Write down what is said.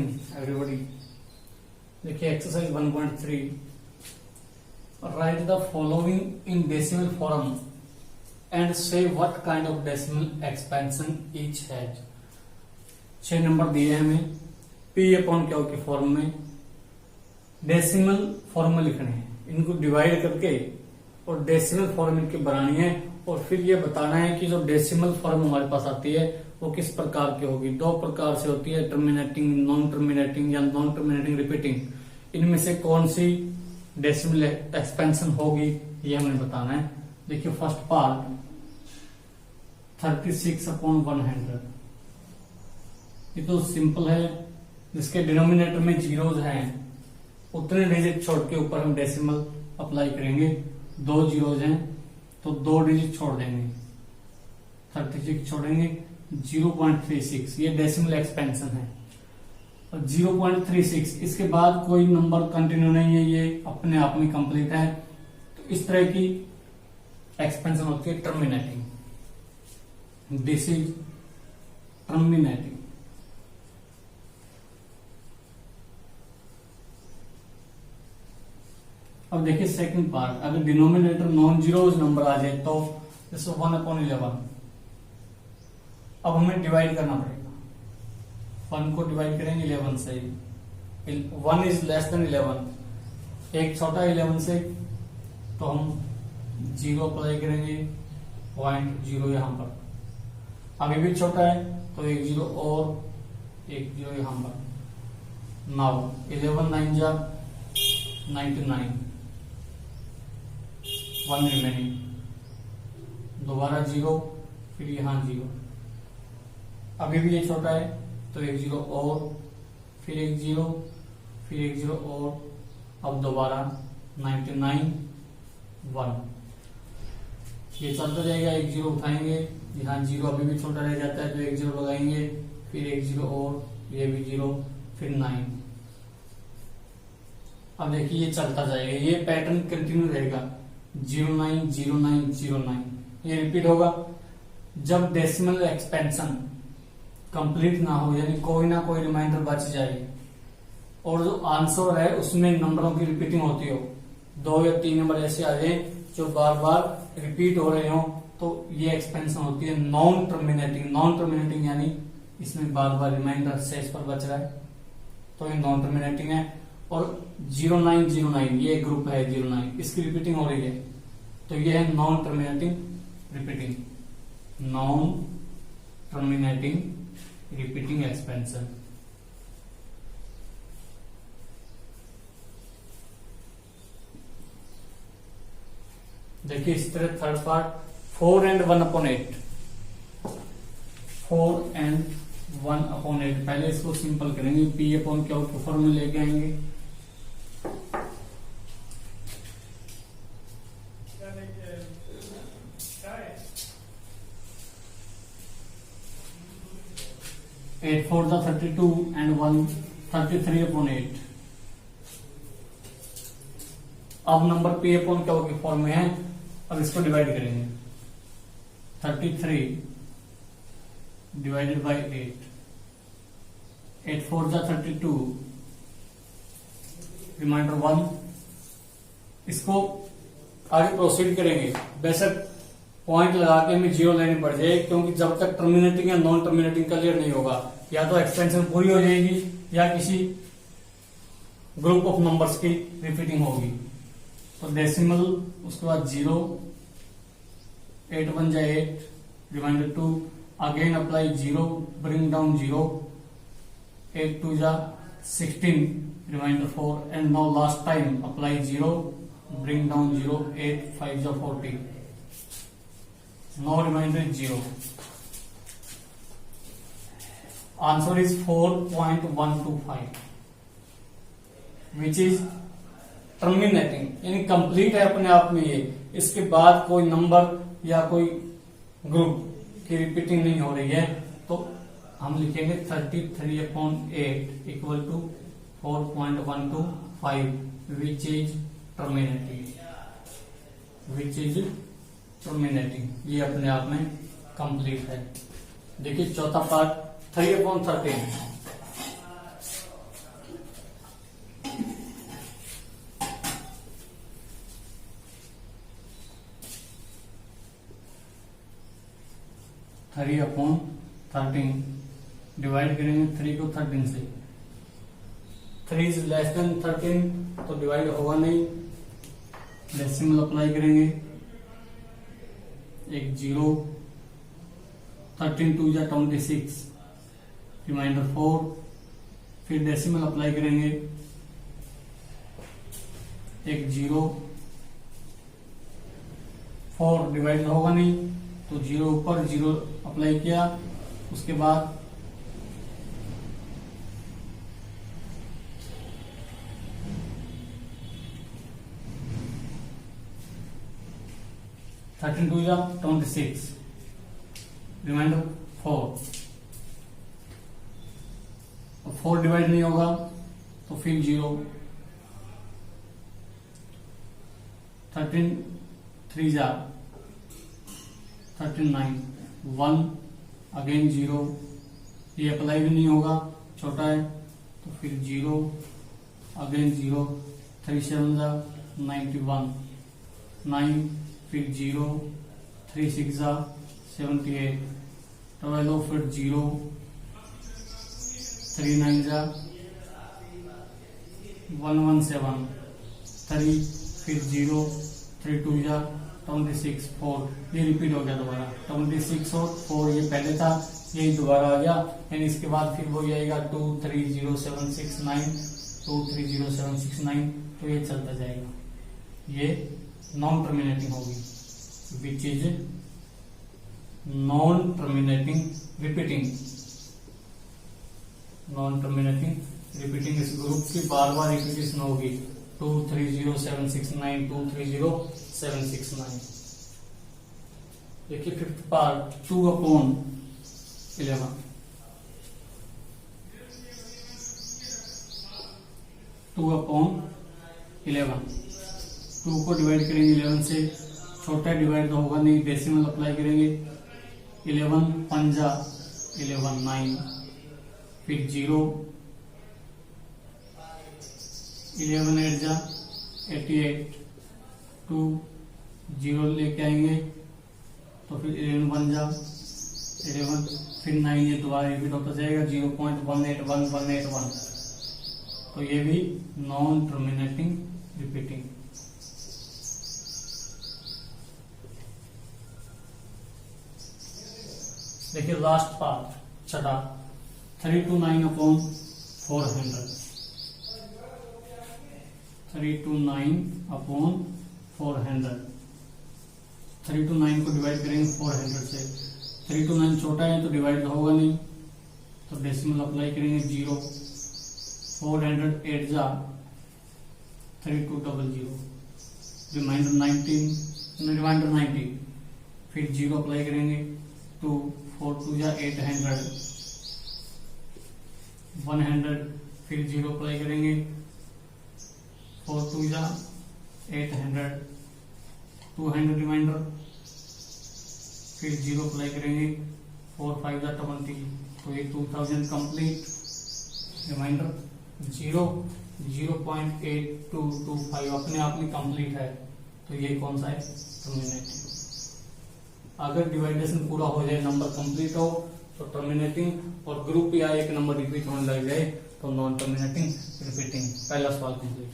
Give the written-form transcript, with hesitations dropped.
Everybody देखिए exercise 1.3 write the following in decimal form and say what kind of decimal expansion each has. 6 number दिए हैं हमें P upon Q के form में decimal form में लिखने हैं, इनको डिवाइड करके और डेसिमल फॉर्म इनकी बनानी है और फिर ये बताना है कि जो डेसिमल फॉर्म हमारे पास आती है वो किस प्रकार की होगी। 2 प्रकार से होती है, टर्मिनेटिंग, नॉन टर्मिनेटिंग या नॉन टर्मिनेटिंग रिपीटिंग। इनमें से कौन सी डेसिमल एक्सपेंशन होगी ये हमें बताना है। देखिए फर्स्ट पार्ट 36/100, ये तो सिंपल है, जिसके डिनोमिनेटर में जीरोज हैं उतने डिजिट छोड़ के ऊपर हम डेसिमल अप्लाई करेंगे। 2 जीरोज हैं तो 2 डिजिट छोड़ देंगे, 36 छोड़ेंगे 0.36, ये डेसिमल एक्सपेंशन है। और 0.36 इसके बाद कोई नंबर कंटिन्यू नहीं है, ये अपने आप में कंप्लीट है। तो इस तरह की एक्सपेंशन होती है टर्मिनेटिंग। This is terminating. अब देखिए सेकंड पार्ट, अगर डिनोमिनेटर नॉन जीरोज नंबर आ जाए तो जैसे 1/11, अब हमें डिवाइड करना पड़ेगा। 1 को डिवाइड करेंगे 11 से, 1 इज लेस देन 11, एक छोटा 11 से, तो हम 0 अप्लाई करेंगे, 0.0 यहां पर। अभी भी छोटा है तो 1 0 और 1 0 यहां पर। नाउ 11 9 जा 99, 1 रिमेनिंग, दोबारा 0, फिर यहां 0। अभी भी ये छोटा है तो 1 0 और फिर 1 0, फिर 1 0 और, अब दोबारा 99 1। ये चलता जाएगा, 1 0 उठाएंगे, यहाँ 0 अभी भी छोटा रह जाता है तो 1 0 लगाएंगे, फिर 1 0 और, ये भी 0, फिर 9। अब देखिए ये चलता जाएगा, ये पैटर्न कंटिन्यू रहेगा, 09 09 09, ये रिपीट होगा। जब डेसिमल एक्सपेंशन कंप्लीट ना हो, यानी कोई ना कोई रिमाइंडर बच जाए और जो आंसर है उसमें नंबरों की रिपीटिंग होती हो, 2 या 3 नंबर ऐसे आ जाए जो बार बार रिपीट हो रहे हो, तो ये एक्सपेंशन होती है नॉन टर्मिनेटिंग। नॉन टर्मिनेटिंग यानी इसमें बार बार रिमाइंडर शेष पर बच रहा है तो ये नॉन टर्मिनेटिंग है। और 0909 ये ग्रुप है 09, इसकी रिपीटिंग हो रही है तो ये है non terminating repeating, non terminating repeating expansion. देखिए इस तरह थर्ड पार्ट 4 and 1/8, 4 and 1/8। पहले इसको सिंपल करेंगे, पी अपॉन क्यू के फॉर्म में लेके आएंगे। एट 4 था 32 and 1 33/8। अब नंबर पी अपॉन क्यू के फॉर्म में है, अब इसको डिवाइड करेंगे। 33 डिवाइडेड बाई 8, 8 4 था 32, रिमाइंडर 1। इसको आगे प्रोसीड करेंगे, बेशक पॉइंट लगा के हमें 0 लेनी पड़ जाए, क्योंकि जब तक टर्मिनेटिंग या नॉन टर्मिनेटिंग क्लियर नहीं होगा, या तो एक्सपेंशन पूरी हो जाएगी या किसी ग्रुप ऑफ नंबर्स की रिपीटिंग होगी। तो डेसिमल, उसके बाद 0, 8 1 जा 8, reminder 2, again apply 0, bring down 0, 8 2 जा 16, reminder 4, and now last time apply 0, bring down 0, 8 5 जा 40, no reminder 0। Answer is 4.125 which is terminating, यानी कंप्लीट है अपने आप में। ये इसके बाद कोई नंबर या कोई ग्रुप की रिपीटिंग नहीं हो रही है, तो हम लिखेंगे 33/8 equal to 4.125 which is terminating, which is terminating, ये अपने आप में कंप्लीट है। देखिए चौथा पार्ट 3/13, 3/13 डिवाइड करेंगे 3 को 13 से। 3 इज लेस देन 13 तो डिवाइड होगा नहीं, डेसिमल अप्लाई करेंगे, एक 0, 13 2 जा 26, रिमाइंडर 4, फिर डेसिमल अप्लाई करेंगे, एक 0, 4 डिवाइड होगा नहीं तो 0 ऊपर 0 अप्लाई किया, उसके बाद 13 2 जा 26, रिमाइंडर 4, 4 डिवाइड नहीं होगा तो फिर 0, 13 3 जा 39, 1 अगेन 0, ये अप्लाई भी नहीं होगा, छोटा है तो फिर 0 अगेन 0, 3 7 जा 91, 9 फिर 0, 3 6 जा 78, 12 फिर 0, 3 9 जा 117, 3 फिर 0, 3 2 जा 26, 4, ये रिपीट हो गया दोबारा, 26 और 4 ये पहले था, यही दोबारा आ गया, यानी इसके बाद फिर वो आएगा 2 3 0 7 6 9, 2 3 0 7 6 9, तो ये चलता जाएगा। ये नॉन टर्मिनेटिंग होगी, which is non terminating repeating. Non terminating repeating इस ग्रुप की बार बार रिपीटेशन होगी, 2 3 0 7 6 9, 2 3 0 7 6 9। देखिए फिफ्थ पार्ट 2/11, 2/11, 2 को डिवाइड करेंगे 11 से, छोटा डिवाइड तो होगा नहीं, डेसिमल अप्लाई करेंगे, 11 5 11 9, फिर 0, 11 8 जा 88, 2 0 लेके आएंगे तो फिर 11 1 जा 11, फिर 9 ये दोबारा रिपीट होता जाएगा, 0.181181, तो ये भी नॉन टर्मिनेटिंग रिपीटिंग। देखिए लास्ट पार्ट छठा 329/400, 329/400, 3 to 9 को डिवाइड करेंगे 400 से, 3 to 9 छोटा है तो डिवाइड होगा नहीं, तो डेसिमल अप्लाई करेंगे 0, 408 जा 3200, रिमाइंडर 90, फिर 0 अप्लाई करेंगे, 2 4 2 जा 800, 100, फिर 0 अप्लाई करेंगे, 4 2 जा 800, 200 रिमाइंडर, फिर 0 अप्लाई करेंगे, 4 5 जा 20, तो ये 2000 कंप्लीट, रिमाइंडर 0.8225 अपने आप में कंप्लीट है, तो ये कौन सा है टर्मिनेटिंग। अगर डिवाइडेशन पूरा हो जाए, नंबर कंप्लीट हो तो टर्मिनेटिंग, और ग्रुप या एक नंबर रिपीट होने लग जाए तो नॉन टर्मिनेटिंग रिपीटिंग। पहला सवाल कंप्लीट।